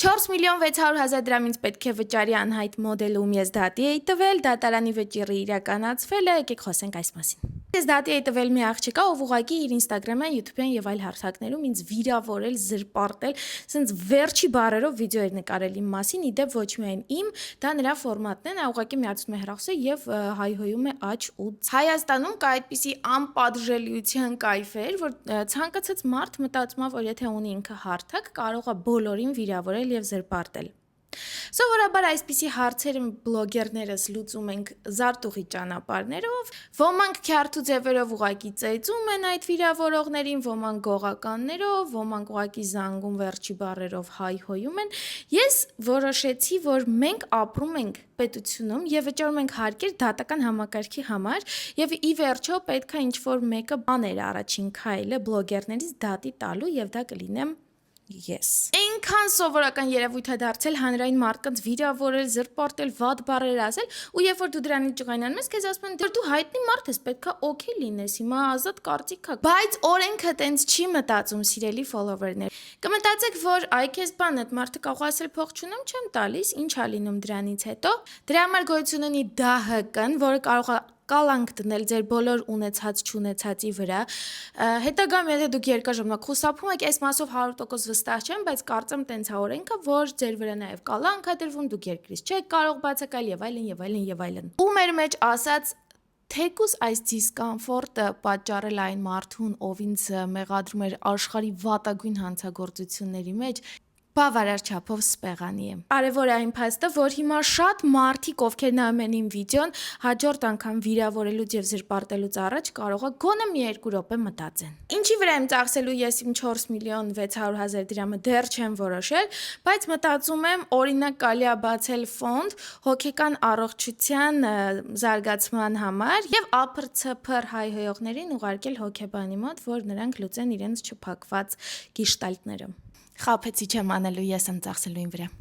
4 միլիոն 600 հազար դրամից պետք է վճարի անհայտ մոդելը ում ես դատի էի տվել, դատարանի վճիռը իրականացվել է, եկեք խոսենք այս մասին։ Ես դատի էի տվել մի աղջկա, ով ուղղակի իր Instagram-ը, YouTube-յան եւ այլ հարթակներում ինձ վիրավորել, զրպարտել, ասենց վերջի բառերով վիդեո էր նկարել իմ մասին, իդեպ ոչ միայն իմ, դա նրա ֆորմատն է, նա ուղղակի միացնում է հեռախոսը եւ հայհոյում է աջ ու Հայաստանում կա այդպիսի անպատժելիության կայֆեր, որ ցանկացած մարդ մտածում է, որ եթե ունի ինքը հարթակ, կարող է բոլորին վիրավորել եւ զրպարտել։ Սովորաբար այսպիսի հարցերը բլոգերներս լուծում ենք զարտուղի ճանապարհներով, ոմանք քյարթու ձևերով ուղակի ծեծում են այդ վիրավորողներին, ոմանք գողականներով, ոմանք ուղակի զանգում վերջի բառերով հայհոյում են։ Ես որոշեցի, որ մենք ապրում ենք պետությունում եւ վճարում ենք հարկեր դատական համակարգի համար եւ ի վերջո պետքա ինչ-որ մեկը բաներ առաջին քայլը բլոգերներից դատի տալու եւ դա կլինեմ ես։ Այնքան սովորական երևույթ է դարձել հանրային մարդկանց վիրավորել, զրպարտել, վատ բառեր ասել, ու երբ որ դու դրանից ջղայնանում ես, քեզ ասում են, դու հայտնի մարդ ես, պետքա օքեյ լինես, հիմա ազատ կարծիք կա։ Բայց օրենքը տենց չի մտածում, սիրելի follower-ներ։ Կմտածեք, որ այ քեզ բան այդ մարդը կարող ասել փող չունեմ, չեմ տալիս, ինչ ա լինում դրանից հետո։ Դրա համար գոյություն ունի ԴՀԿ-ն, որը կարող է կալանք դնել ձեր բոլոր ունեցած չունեցածի վրա։ Հետագայում եթե դուք երկար ժամանակ խուսափում եք, այս մասով 100% վստահ չեմ, բայց կարծեմ տենց է օրենքը, որ ձեր վրա նաև կալանք է դրվում, դուք երկրից չեք կարող բացակայել եւ այլն եւ այլն եւ այլն։ Ու մեր մեջ ասած թեկուզ այս դիսկոմֆորտը պատճառել այն մարդուն, ով ինձ մեղադրում էր աշխարհի վատագույն հանցագործությունների մեջ, բավարար չափով սպեղանի է։ Կարևոր է այն փաստը, որ հիմա շատ մարդիկ, ովքեր նայում են իմ վիդեոն, հաջորդ անգամ վիրավորելուց եւ զրպարտելուց առաջ կարող է գոնե մի 2 րոպե մտածեն։ Ինչի վրա եմ ծախսելու ես իմ 4 միլիոն 600 հազար դրամը դեռ չեմ որոշել, բայց մտածում եմ օրինակ կարելի է բացել ֆոնդ հոգեկան առողջության զարգացման համար եւ ԱՓՑՓ հայհոյողներին ուղարկել հոգեբանի մոտ, որ նրանք լուծեն իրենց չփակված գիշտալտները։ Խաբեցի չեմ անելու, ես եմ ծախսելու ին վրա։